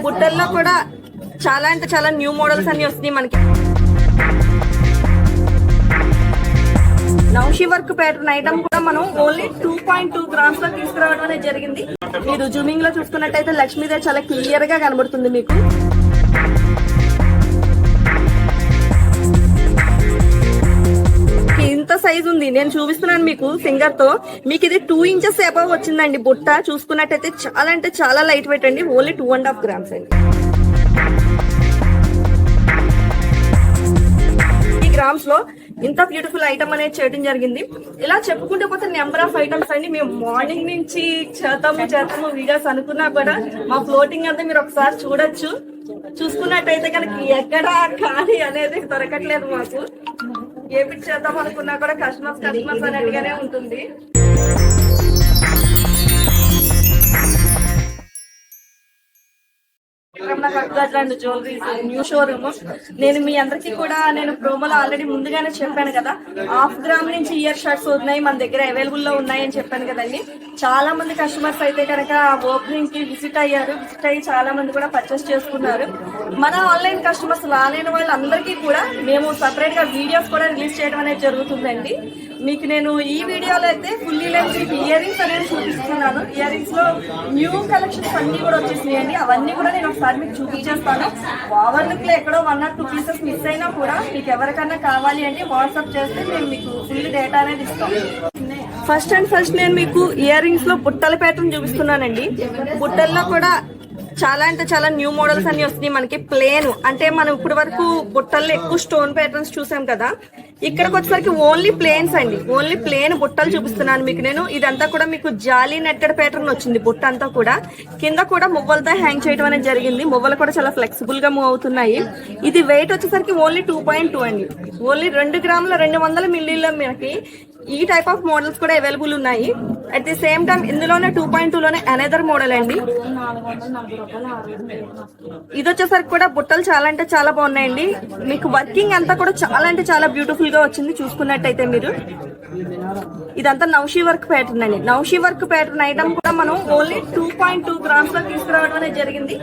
బుట్టల్లో కూడా చాలా అంటే చాలా న్యూ మోడల్స్ అన్ని వస్తున్నాయి మనకి. నౌషి వర్క్ ప్యాటర్న్ ఐటమ్ కూడా మనం ఓన్లీ 2.2 గ్రామ్స్ లో తీసుకురావడం అనేది జరిగింది. మీరు జూమింగ్ లో చూసుకున్నట్టయితే లక్ష్మీదేవి చాలా క్లియర్ గా కనబడుతుంది మీకు. ఇంత సైజ్ ఉంది, నేను చూపిస్తున్నాను మీకు ఫింగర్ తో. మీకు ఇది 2 ఇంచెస్ అబవ్ వచ్చిందండి బుట్ట. చూసుకున్నట్టయితే చాలా అంటే చాలా లైట్ వెయిట్ అండి. ఓన్లీ 2.5 గ్రామ్స్ అండి. ఈ గ్రామ్స్ లో ఇంత బ్యూటిఫుల్ ఐటమ్ అనేది చేయడం జరిగింది. ఇలా చెప్పుకుంటూ పోతే నెంబర్ ఆఫ్ ఐటమ్స్ అండి. మేము మార్నింగ్ నుంచి చేతాము వీడియోస్ అనుకున్నా కూడా మా ఫ్లోటింగ్ అంతా మీరు ఒకసారి చూడొచ్చు. చూసుకున్నట్టయితే కనుక ఎక్కడా ఖాళీ అనేది దొరకట్లేదు మాకు. ఏ పిట్ చేద్దాం అనుకున్నా కూడా కస్టమర్స్ అన్నట్టుగానే ఉంటుంది. Jewelleries new showroom. నేను మీ అందరికి కూడా నేను ప్రోమోలో ఆల్రెడీ ముందుగానే చెప్పాను కదా, 1/2 గ్రామ్ నుంచి ఇయర్ షర్ట్స్ ఉన్నాయి మన దగ్గర అవైలబుల్ లో ఉన్నాయని చెప్పాను కదండి. చాలా మంది కస్టమర్స్ అయితే కనుక ఓపెనింగ్ కి విజిట్ అయ్యి చాలా మంది కూడా పర్చేస్ చేసుకున్నారు. మన ఆన్లైన్ కస్టమర్స్ రాలేని వాళ్ళందరికీ కూడా మేము సపరేట్ గా వీడియోస్ కూడా రిలీజ్ చేయడం అనేది జరుగుతుందండి. మీకు నేను ఈ వీడియోలో అయితే ఫుల్లీ లెన్స్ ఇయర్ రింగ్స్ అనేది చూపిస్తున్నాను. ఇయర్ రింగ్స్ లో న్యూ కలెక్షన్స్ అన్ని కూడా వచ్చేసినాయండి. అవన్నీ కూడా నేను ఒకసారి మీకు చూపించేస్తాను. ఓవర్ లుక్ లో ఎక్కడో 1 or 2 పీసెస్ మిస్ అయినా కూడా మీకు ఎవరికైనా కావాలి అంటే వాట్సాప్ చేస్తే మేము మీకు ఫుల్ డేటా అనేది ఇస్తాం. ఫస్ట్ నేను మీకు ఇయర్ రింగ్స్ లో బుట్టల ప్యాటర్న్ చూపిస్తున్నానండి. బుట్టల్లో కూడా చాలా అంటే చాలా న్యూ మోడల్స్ అన్ని వస్తున్నాయి మనకి. ప్లేన్ అంటే మనం ఇప్పుడు వరకు బుట్టల్లో ఎక్కువ స్టోన్ ప్యాటర్న్స్ చూసాం కదా, ఇక్కడికి వచ్చేసరికి ఓన్లీ ప్లేన్స్ అండి. ఓన్లీ ప్లేన్ బుట్టలు చూపిస్తున్నాను మీకు నేను. ఇదంతా కూడా మీకు జాలీ నెట్టెడ్ ప్యాటర్న్ వచ్చింది బుట్ట అంతా కూడా. కింద కూడా మువ్వలతో హ్యాంగ్ చేయడం అనేది జరిగింది. మువ్వలు కూడా చాలా ఫ్లెక్సిబుల్ గా మూవ్ అవుతున్నాయి. ఇది వెయిట్ వచ్చేసరికి ఓన్లీ 2.2 అండి. ఓన్లీ 2 గ్రాముల 200 మిల్లీలో మనకి ఈ టైప్ ఆఫ్ మోడల్స్ కూడా అవైలబుల్ ఉన్నాయి. అట్ ది సేమ్ టైం ఇందులోనే 2.2 లోనే అనదర్ మోడల్ అండి. ఇది వచ్చేసరికి కూడా బుట్టలు చాలా అంటే చాలా బాగున్నాయండి. మీకు వర్కింగ్ అంతా కూడా చాలా అంటే చాలా బ్యూటిఫుల్ గా వచ్చింది. చూసుకున్నట్టయితే మీరు ఇదంతా నౌషి వర్క్ ప్యాటర్న్ అండి. నౌషి వర్క్ ప్యాటర్న్ ఐటమ్ కూడా మనం ఓన్లీ 2.2 గ్రామ్స్ లో తీసుకురావడం అనేది జరిగింది.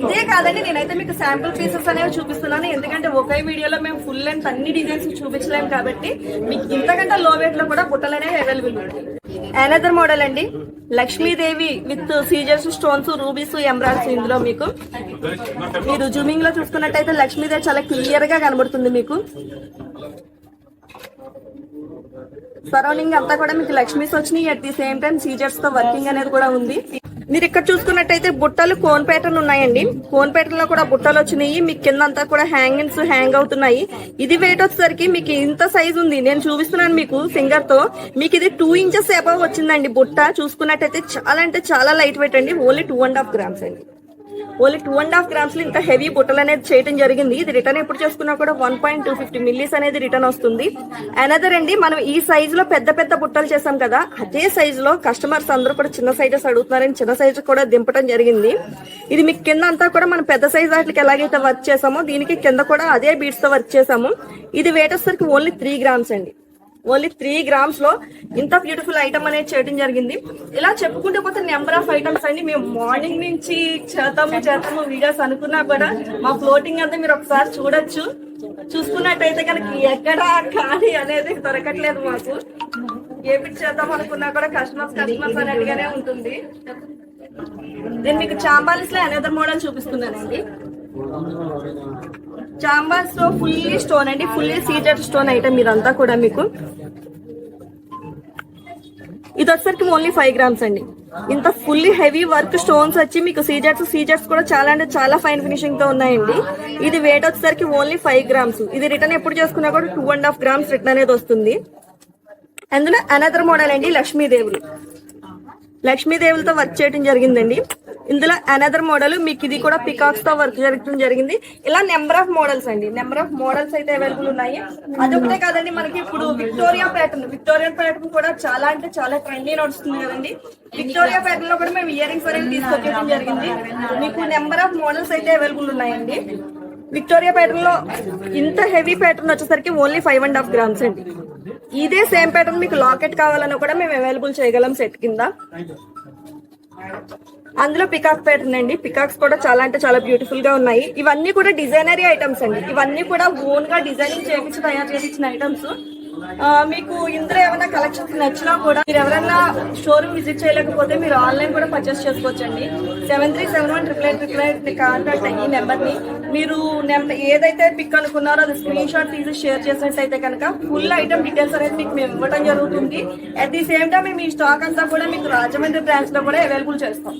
ఇదే కాదండి, నేనైతే మీకు శాంపుల్ పీసెస్ అనేవి చూపిస్తున్నాను. ఎందుకంటే ఒకే వీడియోలో మేము ఫుల్ లెంత్ అన్ని డిజైన్స్ చూపించలేము కాబట్టి మీకు ఇంతకంటే లో వెయిట్ లో కూడా బుట్టలు అనేవి అవైలబుల్ ఉంటాయి. అనదర్ మోడల్ అండి, Lakshmidevi with scissors, stones, rubies, embroids. ఇందులో మీకు మీరు జూమింగ్ లో చూసుకున్నట్టయితే లక్ష్మీదేవి చాలా క్లియర్ గా కనబడుతుంది మీకు. సరౌండింగ్ అంతా కూడా మీకు లక్ష్మీస్ వచ్చినాయి. At the same time scissors తో వర్కింగ్ అనేది కూడా ఉంది. మీరు ఇక్కడ చూసుకున్నట్టయితే బుట్టలు కోన్ ప్యాటర్న్ ఉన్నాయండి. కోన్ ప్యాటర్న్ లో కూడా బుట్టలు వచ్చినాయి. మీకు కింద అంతా కూడా హ్యాంగింగ్స్ హ్యాంగ్ అవుతున్నాయి. ఇది వెయిట్ వచ్చేసరికి మీకు ఇంత సైజ్ ఉంది, నేను చూపిస్తున్నాను మీకు ఫింగర్ తో. మీకు ఇది 2 ఇంచెస్ అబవ్ వచ్చిందండి బుట్ట. చూసుకున్నట్టయితే చాలా అంటే చాలా లైట్ వెయిట్ అండి. ఓన్లీ 2.5 గ్రామ్స్ అండి. ఓన్లీ 2.5 గ్రామ్స్ లో ఇంత హెవీ బుట్టలు అనేది చేయడం జరిగింది. ఇది రిటర్న్ ఎప్పుడు చేసుకున్నా కూడా 1.250 మిల్లీస్ అనేది రిటర్న్ వస్తుంది. అనదర్ అండి, మనం ఈ సైజ్ లో పెద్ద పెద్ద బుట్టలు చేసాం కదా, అదే సైజ్ లో కస్టమర్స్ అందరూ కూడా చిన్న సైజెస్ అడుగుతున్నారని చిన్న సైజ్ కూడా దింపడం జరిగింది. ఇది మీకు కింద అంతా కూడా మనం పెద్ద సైజ్ వాటికి ఎలాగైతే వర్క్ చేసామో దీనికి కింద కూడా అదే బీడ్స్ తో వర్క్ చేసాము. ఇది వెయిట్ వచ్చేసరికి ఓన్లీ 3 గ్రామ్స్ అండి. ఓన్లీ 3 గ్రామ్స్ లో ఇంత బ్యూటిఫుల్ ఐటమ్ అనేది చేయడం జరిగింది. ఇలా చెప్పుకుంటూ పోతే నెంబర్ ఆఫ్ ఐటమ్స్ అండి. మేము మార్నింగ్ నుంచి చేతాము వీడియోస్ అనుకున్నా కూడా మా ఫ్లోటింగ్ అంతా మీరు ఒకసారి చూడొచ్చు. చూసుకున్నట్టయితే కనుక ఎక్కడా ఖాళీ అనేది దొరకట్లేదు మాకు. ఏ పిట్ చేద్దాం అనుకున్నా కూడా కస్టమర్స్ అన్నట్టుగానే ఉంటుంది. నేను మీకు చాంబాలిస్ లో అనదర్ మోడల్ చూపిస్తున్నానండి. చాంబాస్ లో ఫుల్లీ స్టోన్ అండి, ఫుల్లీ సీజర్ స్టోన్ ఐటమ్ ఇదంతా కూడా మీకు. ఇది వచ్చేసరికి ఓన్లీ 5 గ్రామ్స్ అండి. ఇంత ఫుల్లీ హెవీ వర్క్ స్టోన్స్ వచ్చి మీకు సీజర్స్ కూడా చాలా అంటే చాలా ఫైన్ ఫినిషింగ్ తో ఉన్నాయండి. ఇది వెయిట్ వచ్చేసరికి ఓన్లీ 5 గ్రామ్స్. ఇది రిటర్న్ ఎప్పుడు చేసుకున్నా కూడా 2.5 గ్రామ్స్ రిటర్న్ అనేది వస్తుంది. అందులో అనదర్ మోడల్ అండి, లక్ష్మీదేవులతో వర్క్ చేయడం జరిగిందండి. ఇందులో అనదర్ మోడల్ మీకు ఇది కూడా పికాక్స్ తో వర్క్ జరగడం జరిగింది. ఇలా నెంబర్ ఆఫ్ మోడల్స్ అండి, నెంబర్ ఆఫ్ మోడల్స్ అయితే అవైలబుల్ ఉన్నాయి. అదొకటే కాదండి, మనకి ఇప్పుడు విక్టోరియా ప్యాటర్న్ కూడా చాలా అంటే చాలా ట్రెండీ నడుస్తుంది కదండి. విక్టోరియా ప్యాటర్న్ లో కూడా మేము ఇయర్ రింగ్స్ అనేది తీసుకొచ్చడం జరిగింది. మీకు నెంబర్ ఆఫ్ మోడల్స్ అయితే అవైలబుల్ ఉన్నాయండి. విక్టోరియా ప్యాటర్న్ లో ఇంత హెవీ ప్యాటర్న్ వచ్చేసరికి ఓన్లీ 5.5 గ్రామ్స్ అండి. ఇదే సేమ్ ప్యాటర్న్ మీకు లాకెట్ కావాలన్నా కూడా మేము అవైలబుల్ చేయగలం సెట్ కింద. అందులో పికాక్ ప్యాటర్న్ అండి. పికాక్స్ కూడా చాలా అంటే చాలా బ్యూటిఫుల్ గా ఉన్నాయి. ఇవన్నీ కూడా డిజైనరీ ఐటమ్స్ అండి. ఇవన్నీ కూడా ఓన్ గా డిజైనింగ్ చేయించి తయారు చేయించిన ఐటమ్స్. మీకు ఇందులో ఏమైనా కలెక్షన్స్ నచ్చినా కూడా మీరు ఎవరైనా షోరూమ్ విజిట్ చేయలేకపోతే మీరు ఆన్లైన్ కూడా పర్చేస్ చేసుకోవచ్చండి. 73718888 కాంటాక్ట్ ఈ నెంబర్ ని మీరు ఏదైతే పిక్ అనుకున్నారో అది స్క్రీన్ షాట్ తీసి షేర్ చేసినట్టయితే కనుక ఫుల్ ఐటమ్ డీటెయిల్స్ అనేది మీకు మేము ఇవ్వడం జరుగుతుంది. At the same time me stock అంతా కూడా మీకు రాజమండ్రి బ్రాంచ్ లో కూడా అవైలబుల్ చేస్తాం.